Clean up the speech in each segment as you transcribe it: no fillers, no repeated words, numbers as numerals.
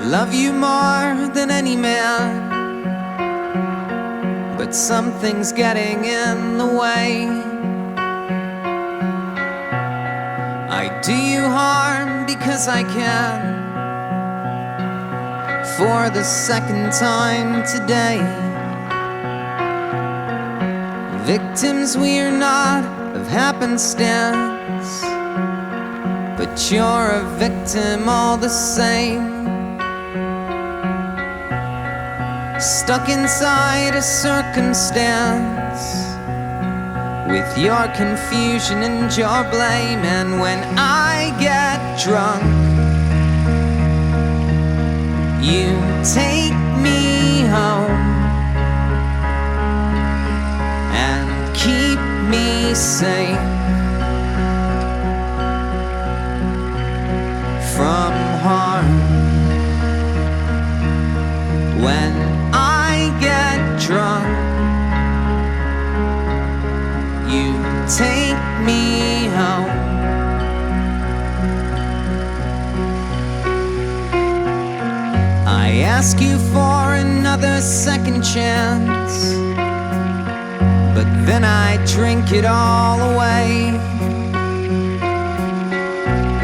love you more than any man, but something's getting in the way. I do you harm because I can, for the second time today. Victims we're not of happenstance, but you're a victim all the same. Stuck inside a circumstance, with your confusion and your blame. And when I get drunk, you take me home and keep me safe from harm. When I get drunk, you take me home. I ask you for another second chance, but then I drink it all away.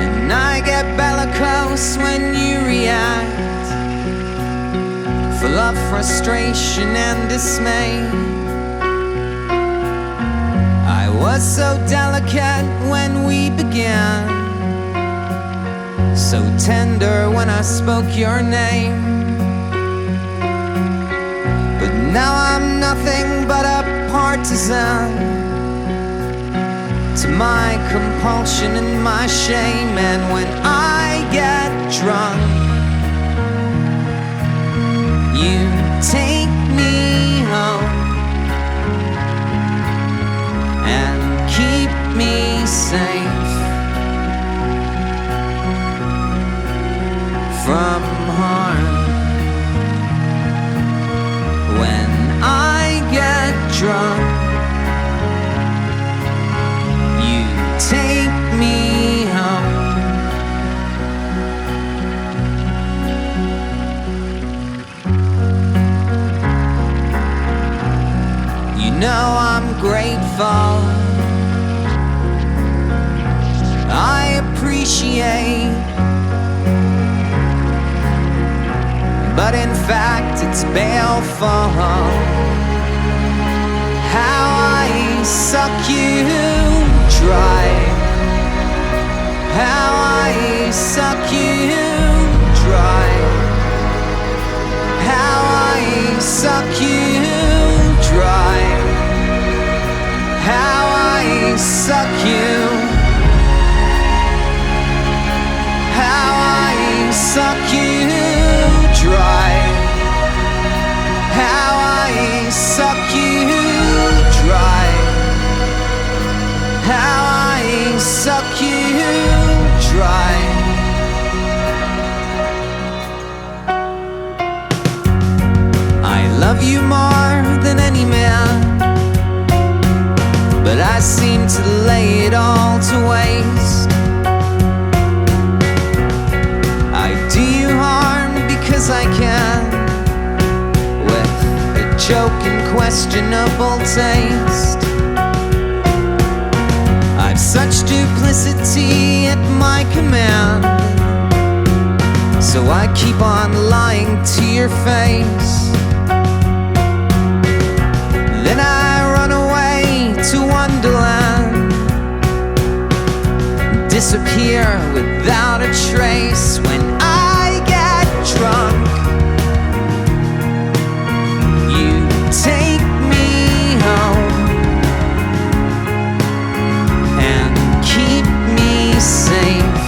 And I get bellicose when you react, full of frustration and dismay. I was so delicate when we began, so tender when I spoke your name. But now I'm nothing but a partisan to my compulsion and my shame. And when I get drunk, you take me home and keep me safe from harm. When I get drunk, you take me home. You know I'm grateful, I appreciate, but in fact it's baleful how I suck you dry, how I suck you dry, how I suck you dry, how I suck you, how I suck you dry, how I suck you dry, how I suck you dry. I love you more than any man, but I seem to lay it all to waste. I do you harm because I can, with a joke and questionable taste. I've such duplicity at my command, so I keep on lying to your face. Then I run away to Wonderland, disappear without a trace. When I get drunk, you take me home and keep me safe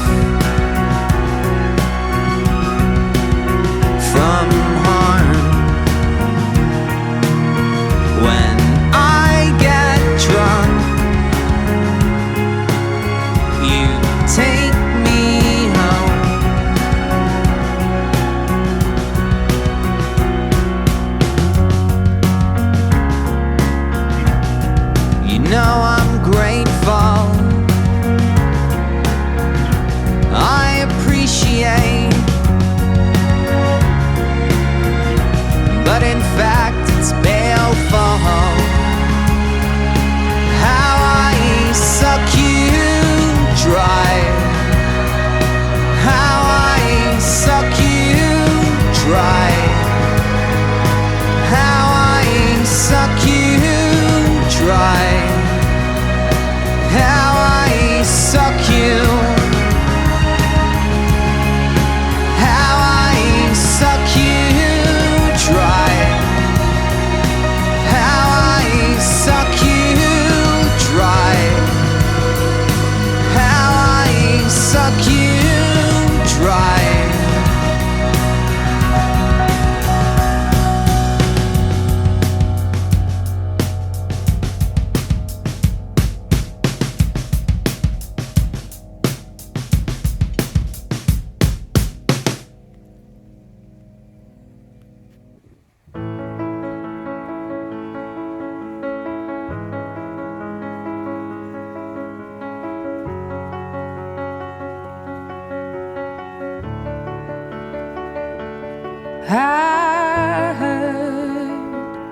from harm. how I suck you, how I suck you dry, how I suck you dry, how I suck you dry. I heard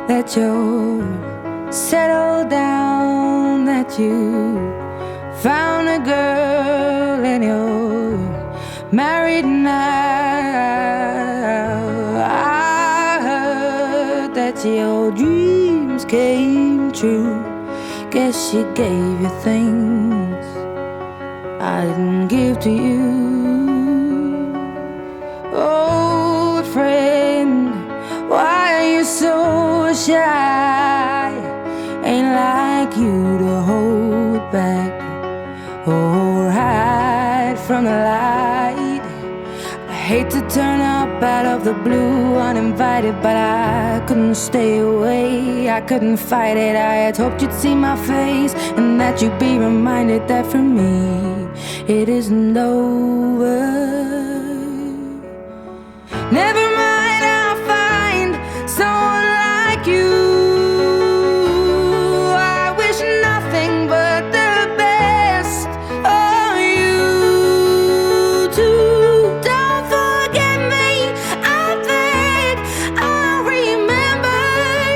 that you're settled down, that you found a girl and you're married now. I heard that your dreams came true. Guess she gave you things I didn't give to you. Old friend, why are you so shy? Ain't like you to hold back or hide from the light. I hate to turn up out of the blue uninvited, but I couldn't stay away, I couldn't fight it. I had hoped you'd see my face and that you'd be reminded that for me it isn't over. Never mind, I'll find someone like you. I wish nothing but the best for you too. Don't forget me, I beg. I remember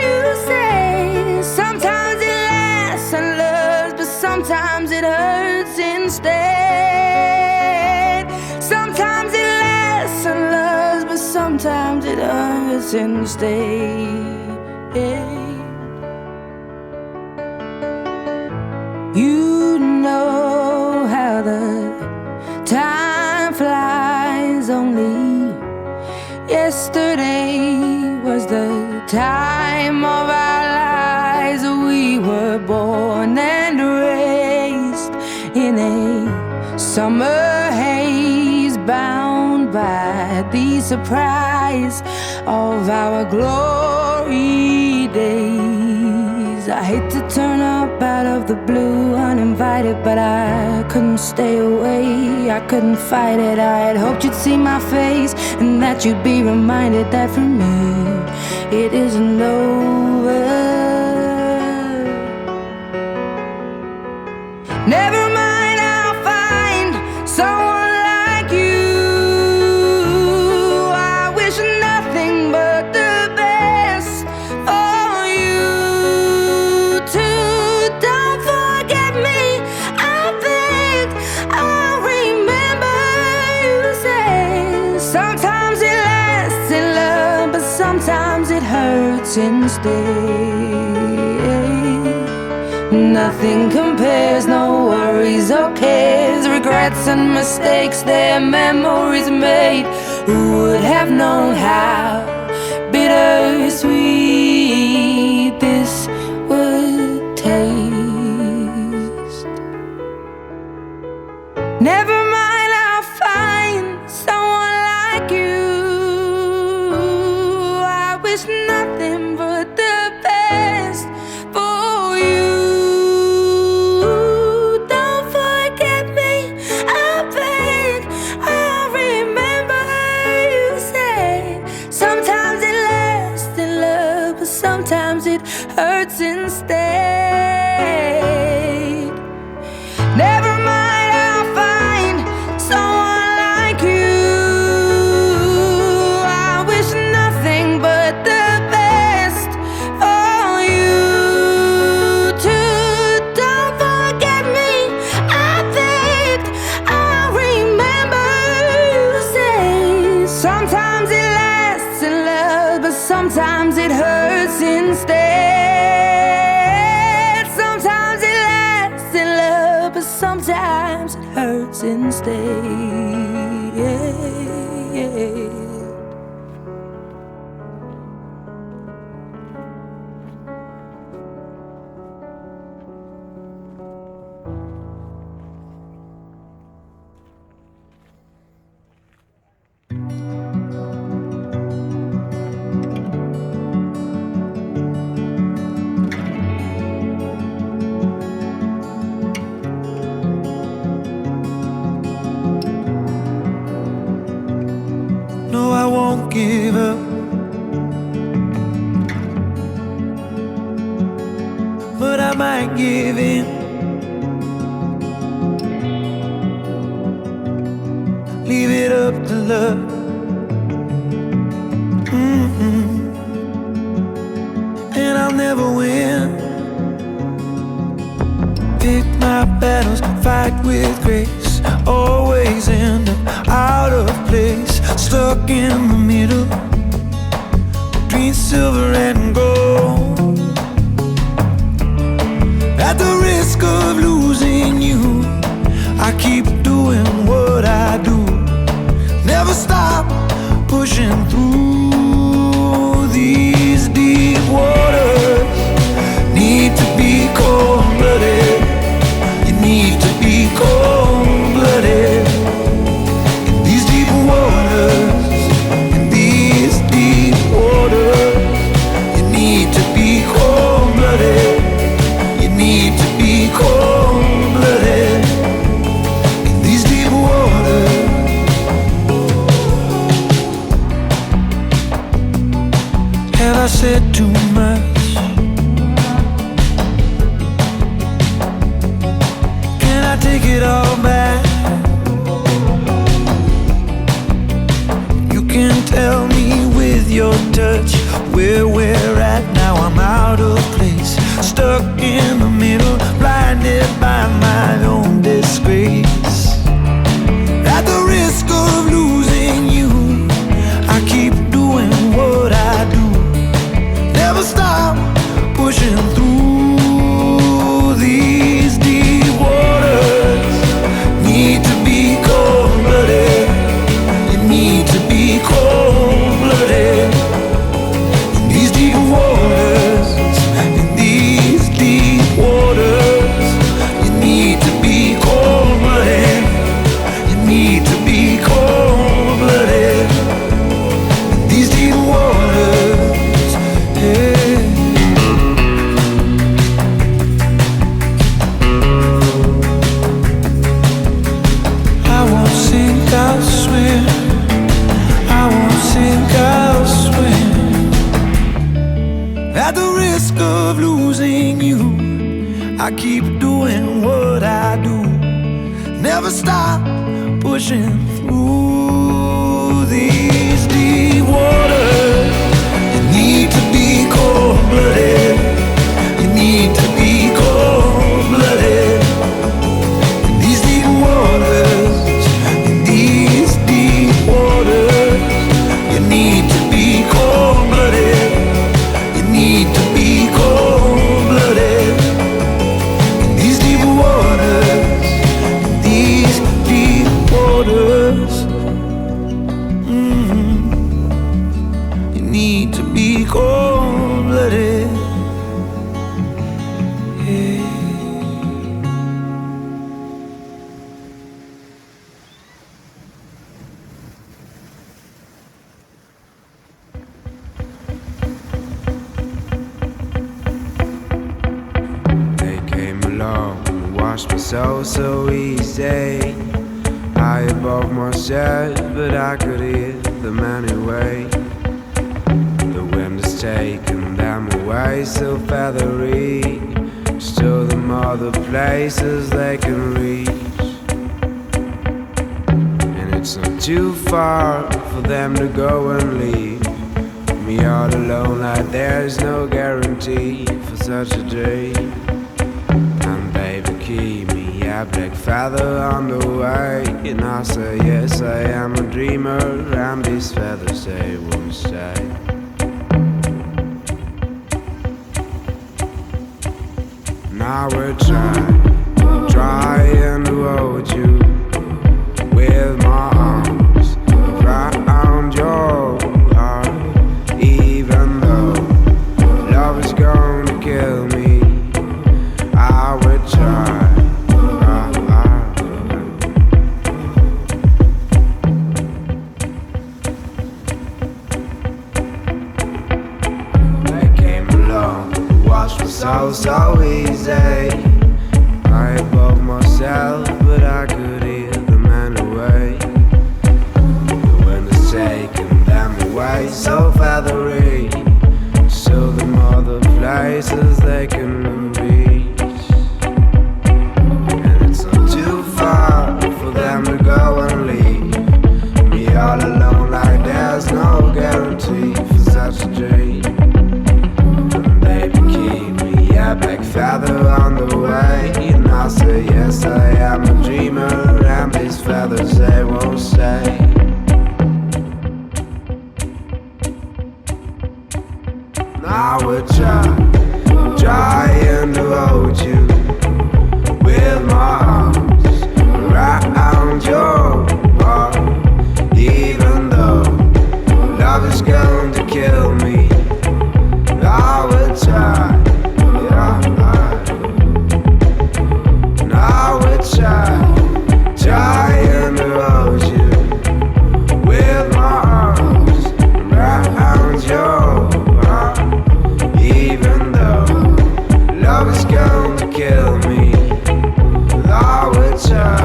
you say sometimes it lasts and loves, but sometimes it hurts instead. Sometimes it lasts and loves, but sometimes it hurts instead. You know how the time flies. Only yesterday was the time of our lives. We were born and raised in a summer haze, bound by the surprise of our glory days. I hate to turn up out of the blue uninvited, but I couldn't stay away, I couldn't fight it. I had hoped you'd see my face and that you'd be reminded that for me it isn't over. Never mind, I'll find someone like you. I wish nothing but the best for you too. Don't forget me, I beg. I remember you say sometimes it lasts in love, but sometimes it hurts instead. Nothing compares, no worries or cares, regrets and mistakes, their memories made. Who would have known how bittersweet this would taste? Never mind, I'll find someone like you. I wish nothing but the best for you. Don't forget me, I beg. I remember you said sometimes it lasts in love, but sometimes it hurts instead. Never mind, I'll find someone like you. I wish nothing but the best for you too. Don't forget me, I beg. I remember you say sometimes it lasts in love, but sometimes it hurts instead. hearts instead. No, I won't give up. But I might give in. Leave it up to love. And I'll never win. Pick my battles, fight with grace. Always end up out of place, stuck in the middle between silver and gold. At the risk of losing you, I keep doing what I do. Never stop pushing through these deep waters. Need to be cold-blooded. You need to be cold-blooded. In these deep waters, in these deep waters, you need to be cold-blooded. You need to be cold-blooded. In these deep waters. Have I said too much? Can I take it all back? You can tell me with your touch where we're at now. I'm out of place, stuck in the middle, blinded by my own disgrace. At the risk of losing you, I keep doing what I do. Never stop pushing through these deep waters. Need to be cold-blooded. You need to be cold-blooded. In these deep waters, in these deep waters, you need to be cold-blooded. You need to be cold-blooded. In these deep waters, yeah. I won't sink, I'll swim. I won't sink, I'll swim. At the risk of losing you, I keep doing what I do. Never stop pushing through these deep waters. You need to be cold-blooded. You need to be cold-blooded. In these deep waters, in these deep waters, you need to be cold-blooded. You need to be cold-blooded. In these deep waters, in these deep waters, you need to be cold-blooded. Yeah. They came along and washed my soul so easy. High above my chest, but I could hear them anyway. The wind has taken them away so feathery. Show them all the places they can reach. And it's not too far for them to go and leave me all alone, like there's no guarantee for such a dream. And baby, keep me a black feather on the way. And I say yes, I am a dreamer, and these feathers they won't stay. Now we're trying to hold you so easy. I above myself, but I could hear them anyway. The wind is taking them away, so feathery. Show them other places they can reach. And it's not too far for them to go and leave me all alone, like there's no guarantee for such a dream. And baby, keep me a big feather on the way. And I say yes, I am a dreamer, and these feathers they won't stay. Now we're trying to hold you with my arms around your heart. Even though love is going to kill me, I will try. Now we're trying to hold you with my arms around your heart. Even though love is going to kill me, I will try.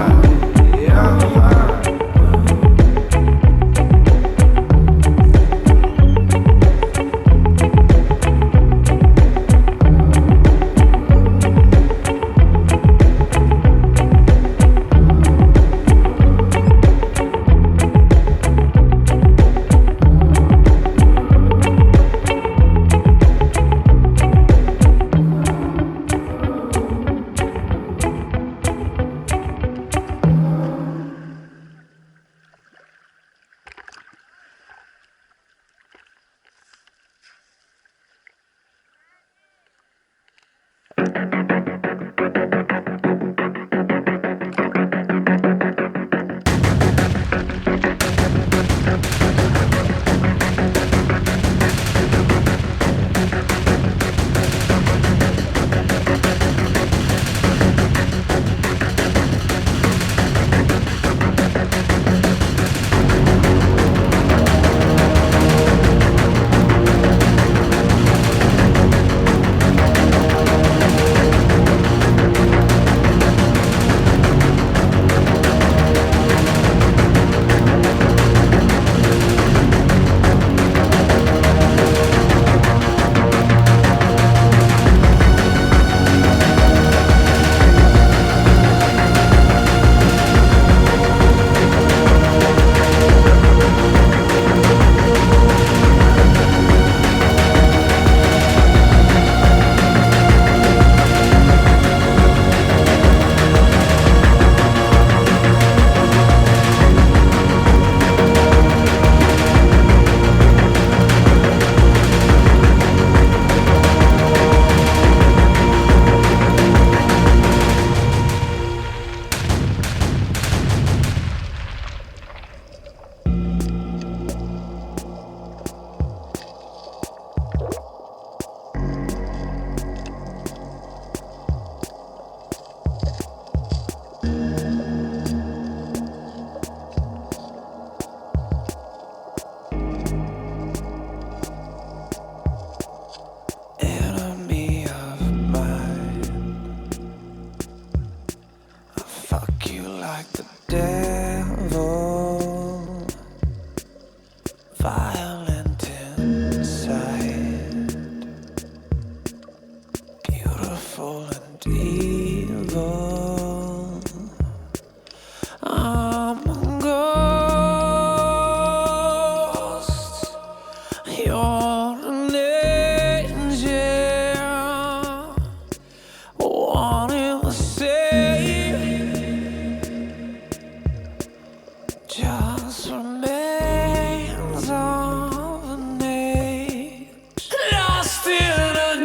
Lost in a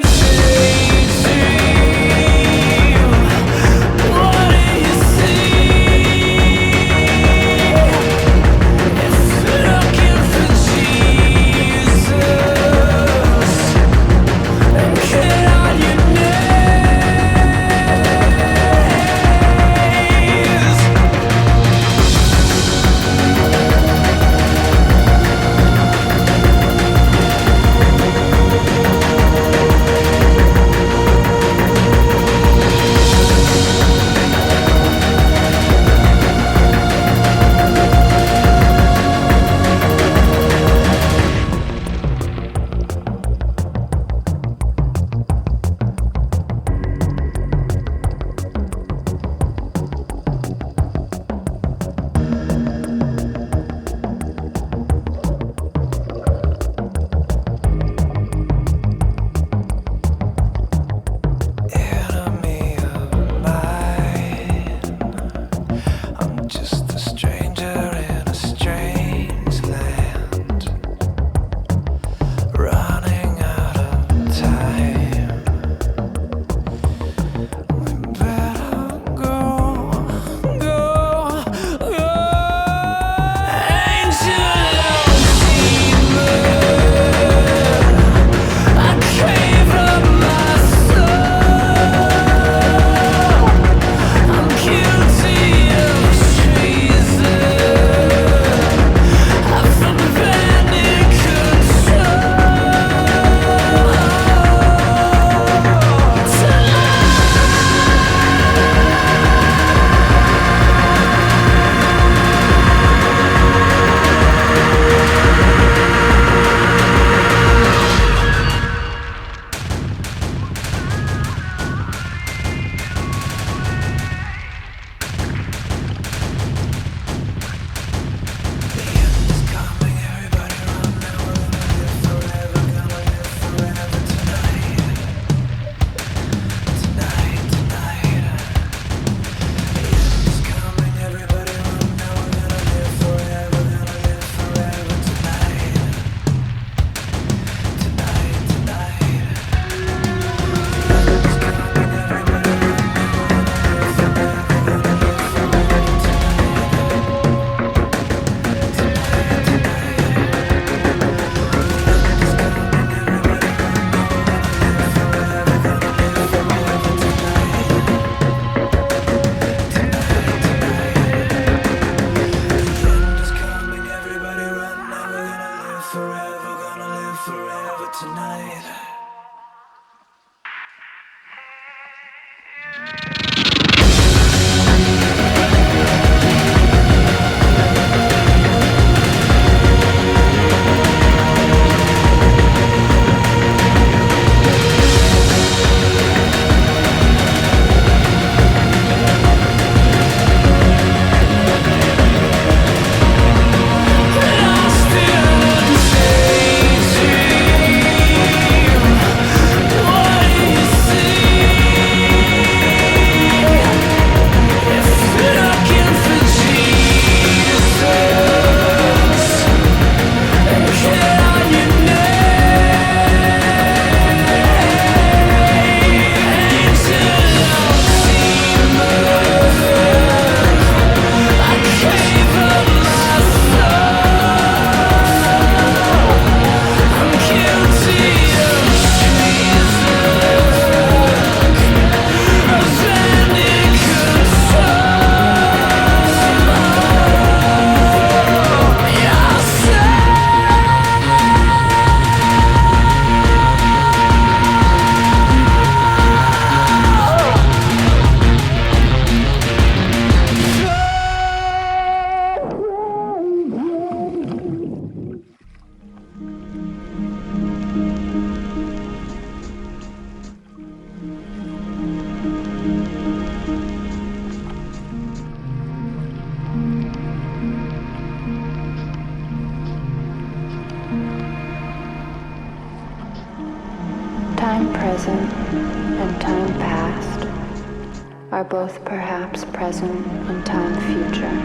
daydream. are both perhaps present in time future,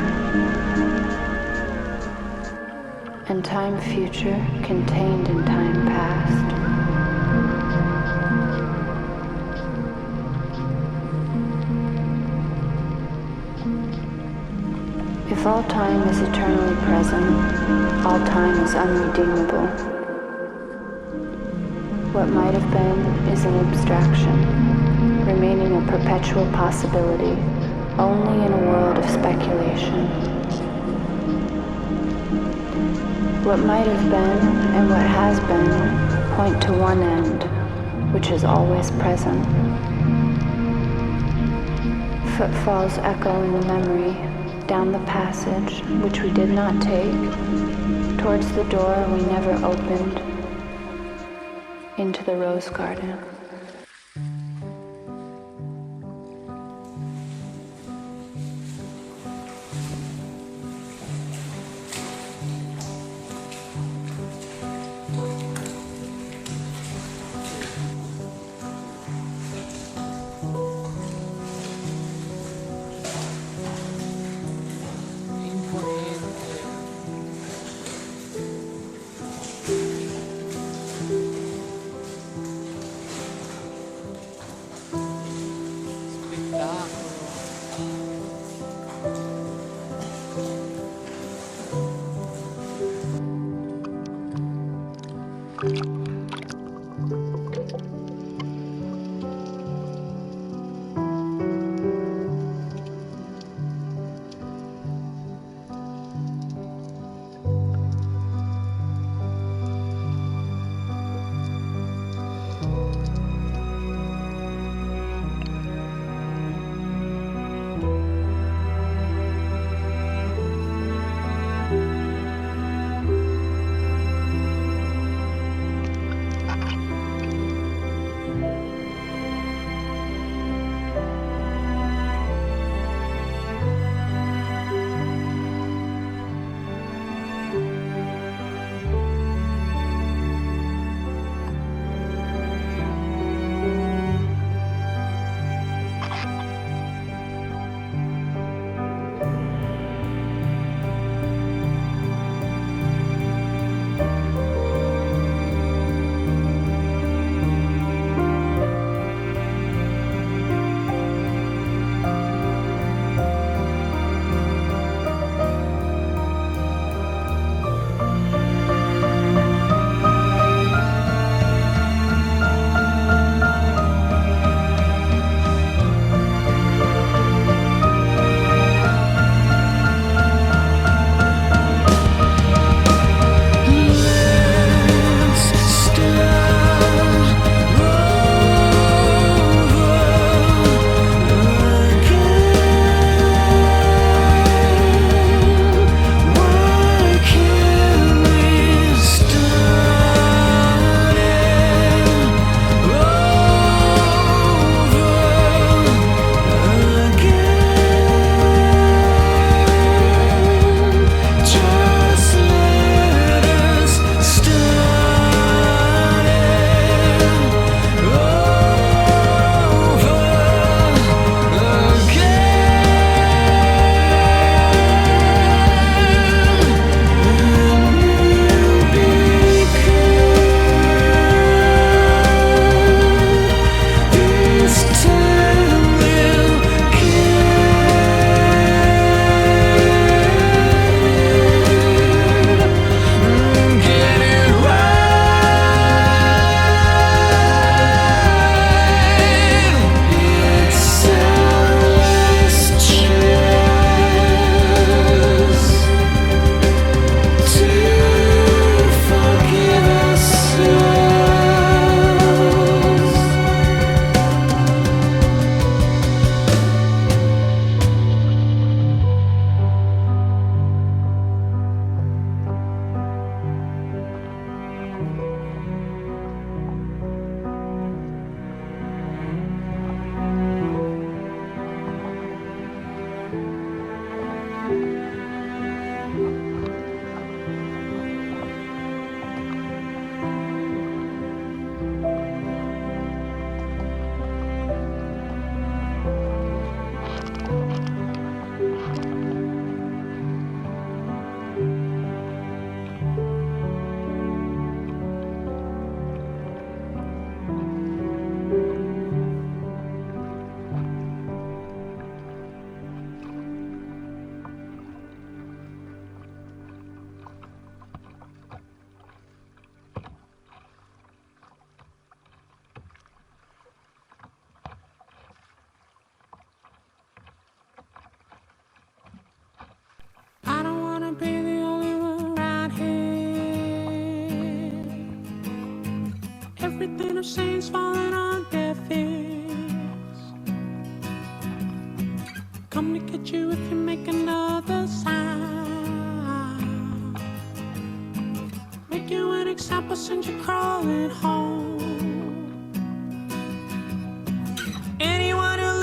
and time future contained in time past. If all time is eternally present, all time is unredeemable. What might have been is an abstraction, remaining a perpetual possibility only in a world of speculation. What might have been and what has been point to one end, which is always present. Footfalls echo in the memory, down the passage which we did not take, towards the door we never opened, into the rose garden.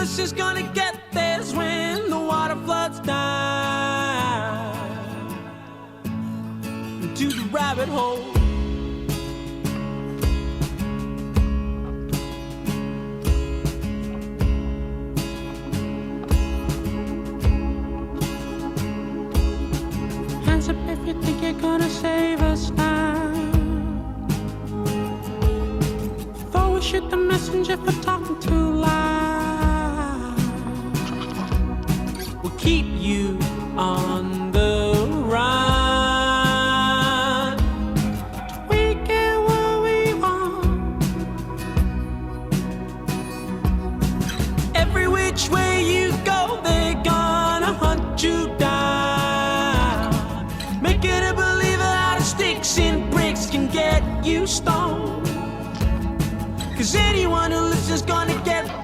that's just gonna get there is when the water floods down into the rabbit hole. Hands up if you think you're gonna save us now. Thought we shoot the messenger for talking too loud. We'll keep you on the run. We get what we want. Every which way you go, they're gonna hunt you down. Making a believer out of sticks and bricks can get you stoned. 'Cause anyone who lives is gonna get